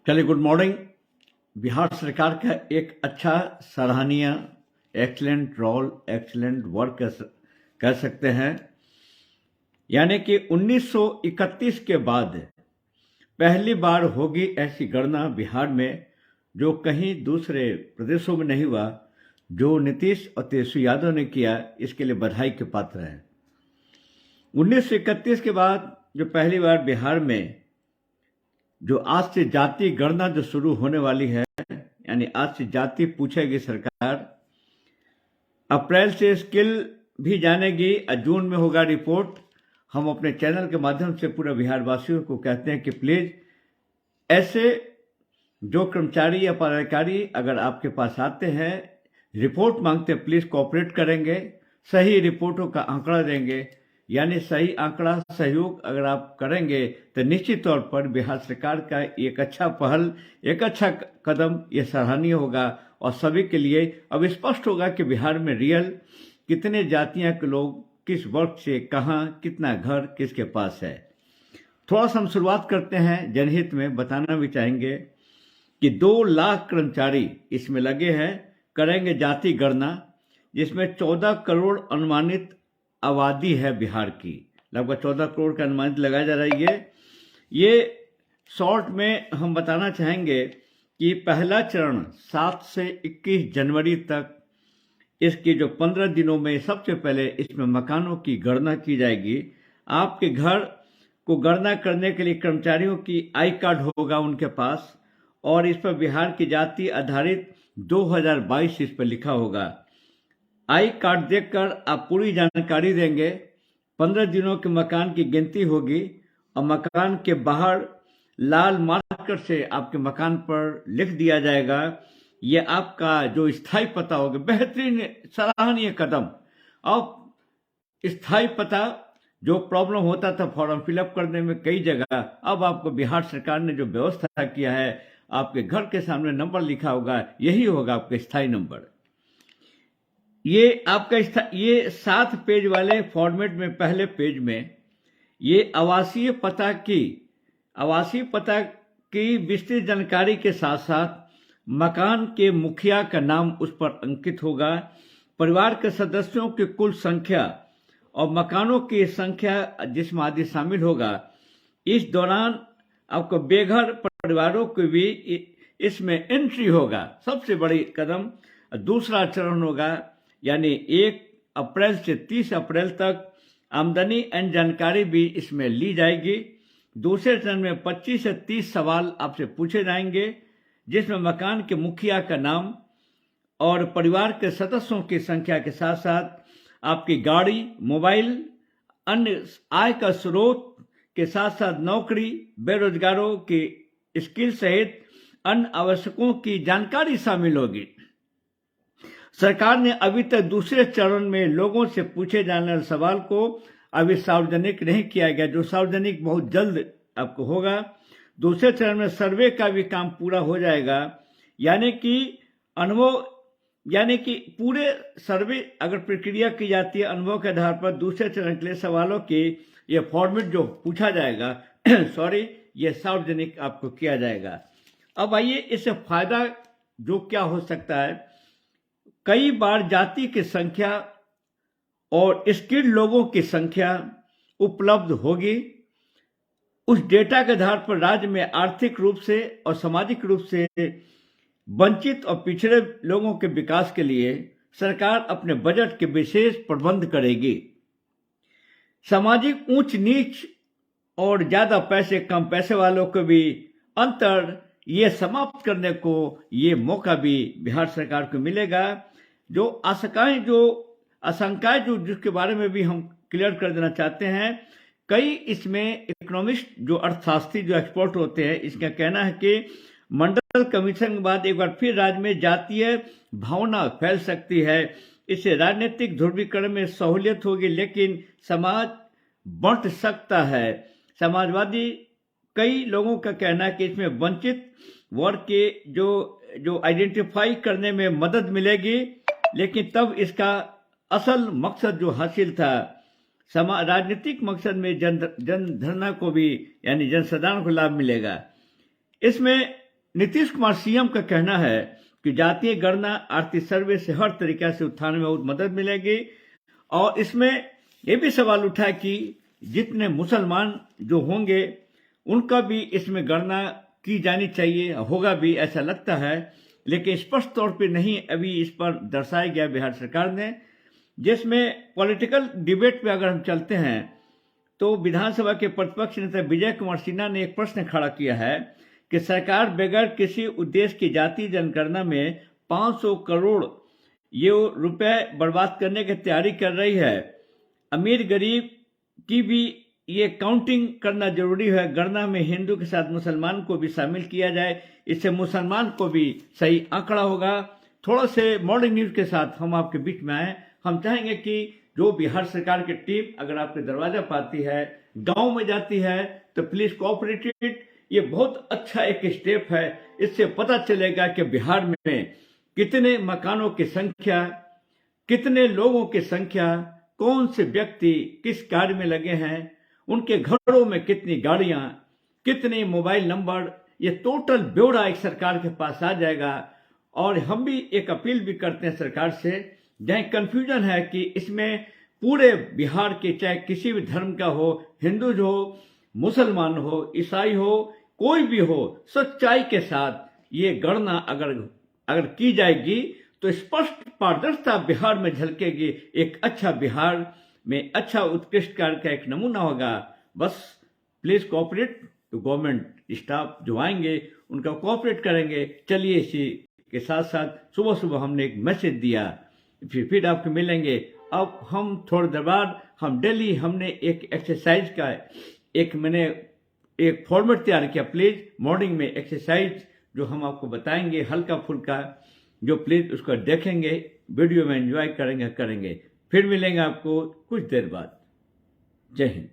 चलिए, good morning. Bihar सरकार का एक अच्छा, सराहनीय, एक्सीलेंट रोल, एक्सीलेंट वर्क कह सकते हैं। यानी कि 1931 के बाद पहली बार होगी ऐसी गणना बिहार में, जो कहीं दूसरे प्रदेशों में नहीं हुआ। जो नीतीश और तेजस्वी यादव ने किया, इसके लिए बधाई के पात्र हैं। 1931 के बाद जो पहली बार बिहार में जो आज से जाति गणना जो शुरू होने वाली है, यानी आज से जाति पूछेगी सरकार, अप्रैल से स्किल भी जानेगी, जून में होगा रिपोर्ट। हम अपने चैनल के माध्यम से पूरे बिहार वासियों को कहते हैं कि प्लीज ऐसे जो कर्मचारी या पदाधिकारी अगर आपके पास आते हैं, रिपोर्ट मांगते हैं, प्लीज कोऑपरेट करेंगे, सही रिपोर्टों का आंकड़ा देंगे। यानी सही आंकड़ा, सहयोग अगर आप करेंगे तो निश्चित तौर पर बिहार सरकार का एक अच्छा पहल, एक अच्छा कदम ये सराहनीय होगा और सभी के लिए अब स्पष्ट होगा कि बिहार में रियल कितने जातियां के लोग, किस वर्ग से, कहाँ, कितना घर किसके पास है। थोड़ा सा हम शुरुआत करते हैं जनहित में। बताना भी चाहेंगे कि 2 लाख कर्मचारी इसमें लगे हैं, करेंगे जाति गणना, जिसमें 14 करोड़ अनुमानित आबादी है बिहार की। लगभग 14 करोड़ का अनुमानित लगाया जा रहा है। ये शॉर्ट में हम बताना चाहेंगे कि पहला चरण 7 से 21 जनवरी तक, इसकी जो 15 दिनों में सबसे पहले इसमें मकानों की गणना की जाएगी। आपके घर को गणना करने के लिए कर्मचारियों की आई कार्ड होगा उनके पास, और इस पर बिहार की जाति आधारित 2022 इस पर लिखा होगा। आई कार्ड देखकर आप पूरी जानकारी देंगे। 15 दिनों के मकान की गिनती होगी और मकान के बाहर लाल मार्कर से आपके मकान पर लिख दिया जाएगा, ये आपका जो स्थायी पता होगा। बेहतरीन, सराहनीय कदम। अब स्थायी पता, जो प्रॉब्लम होता था फॉर्म फिलअप करने में कई जगह, अब आपको बिहार सरकार ने जो व्यवस्था किया है, आपके घर के सामने नंबर लिखा होगा, यही होगा आपका स्थायी नंबर। ये आपका ये 7 पेज वाले फॉर्मेट में, पहले पेज में ये आवासीय पता की विस्तृत जानकारी के साथ साथ मकान के मुखिया का नाम उस पर अंकित होगा, परिवार के सदस्यों की कुल संख्या और मकानों की संख्या जिसमें आदि शामिल होगा। इस दौरान आपको बेघर परिवारों को भी इसमें एंट्री होगा। सबसे बड़ी कदम। दूसरा चरण होगा, यानी 1 अप्रैल से 30 अप्रैल तक आमदनी एंड जानकारी भी इसमें ली जाएगी। दूसरे चरण में 25 से 30 सवाल आपसे पूछे जाएंगे, जिसमें मकान के मुखिया का नाम और परिवार के सदस्यों की संख्या के साथ साथ आपकी गाड़ी, मोबाइल, अन्य आय का स्रोत के साथ साथ नौकरी, बेरोजगारों की स्किल सहित अन्य आवश्यकों की जानकारी शामिल होगी। सरकार ने अभी तक दूसरे चरण में लोगों से पूछे जाने वाले सवाल को अभी सार्वजनिक नहीं किया गया, जो सार्वजनिक बहुत जल्द आपको होगा। दूसरे चरण में सर्वे का भी काम पूरा हो जाएगा, यानी कि पूरे सर्वे अगर प्रक्रिया की जाती है अनुभव के आधार पर, दूसरे चरण के लिए सवालों की ये फॉर्मेट जो पूछा जाएगा ये सार्वजनिक आपको किया जाएगा। अब आइए, इससे फायदा जो क्या हो सकता है। कई बार जाति की संख्या और स्किल्ड लोगों की संख्या उपलब्ध होगी। उस डेटा के आधार पर राज्य में आर्थिक रूप से और सामाजिक रूप से वंचित और पिछड़े लोगों के विकास के लिए सरकार अपने बजट के विशेष प्रबंध करेगी। सामाजिक ऊंच नीच और ज्यादा पैसे कम पैसे वालों को भी अंतर ये समाप्त करने को ये मौका भी बिहार सरकार को मिलेगा। जो आशंकाएं जो जिसके बारे में भी हम क्लियर कर देना चाहते हैं, कई इसमें इकोनॉमिस्ट, जो अर्थशास्त्री, जो एक्सपर्ट होते हैं, इसका कहना है कि मंडल कमीशन के बाद एक बार फिर राज्य में जातीय भावना फैल सकती है। इससे राजनीतिक ध्रुवीकरण में सहूलियत होगी, लेकिन समाज बंट सकता है। समाजवादी कई लोगों का कहना है कि इसमें वंचित वर्ग के जो आइडेंटिफाई करने में मदद मिलेगी, लेकिन तब इसका असल मकसद जो हासिल था, राजनीतिक मकसद में जनधरना को भी, यानी जनसाधारण को लाभ मिलेगा। इसमें नीतीश कुमार सीएम का कहना है कि जातीय गणना आर्थिक सर्वे से हर तरीके से उत्थान में बहुत मदद मिलेगी। और इसमें यह भी सवाल उठा कि जितने मुसलमान जो होंगे उनका भी इसमें गणना की जानी चाहिए, होगा भी ऐसा लगता है, लेकिन स्पष्ट तौर पे नहीं अभी इस पर दर्शाया गया बिहार सरकार ने। जिसमें पॉलिटिकल डिबेट पे अगर हम चलते हैं तो विधानसभा के प्रतिपक्ष नेता विजय कुमार सिन्हा ने एक प्रश्न खड़ा किया है कि सरकार बगैर किसी उद्देश्य की जातीय जनगणना में 500 करोड़ ये रुपए बर्बाद करने की तैयारी कर रही है। अमीर गरीब की भी ये काउंटिंग करना जरूरी है। गणना में हिंदू के साथ मुसलमान को भी शामिल किया जाए, इससे मुसलमान को भी सही आंकड़ा होगा। थोड़ा से मॉर्निंग न्यूज के साथ हम आपके बीच में आए। हम चाहेंगे कि जो बिहार सरकार की टीम अगर आपके दरवाजा पर आती है, गांव में जाती है, तो प्लीज कोऑपरेट इट। ये बहुत अच्छा एक स्टेप है। इससे पता चलेगा कि बिहार में कितने मकानों की संख्या, कितने लोगों की संख्या, कौन से व्यक्ति किस कार्य में लगे हैं, उनके घरों में कितनी गाड़ियां, कितने मोबाइल नंबर, ये टोटल ब्यौरा एक सरकार के पास आ जाएगा। और हम भी एक अपील भी करते हैं सरकार से, जहां कंफ्यूजन है कि इसमें पूरे बिहार के चाहे किसी भी धर्म का हो, हिंदू हो, मुसलमान हो, ईसाई हो, कोई भी हो, सच्चाई के साथ ये गणना अगर की जाएगी तो स्पष्ट पारदर्शिता बिहार में झलकेगी। एक अच्छा बिहार में अच्छा उत्कृष्ट कार्य का एक नमूना होगा। बस प्लीज कोऑपरेट। तो गवर्नमेंट स्टाफ जो आएंगे उनका कोऑपरेट करेंगे। चलिए इसी के साथ साथ सुबह सुबह हमने एक मैसेज दिया, फिर आपको मिलेंगे। अब हम थोड़ी देर बाद हम डेली हमने एक एक्सरसाइज का मैंने एक फॉर्मेट तैयार किया। प्लीज मॉर्निंग में एक्सरसाइज जो हम आपको बताएंगे हल्का फुल्का, जो प्लीज उसको देखेंगे, वीडियो में एंजॉय करेंगे। फिर मिलेंगे आपको कुछ देर बाद। जय हिंद।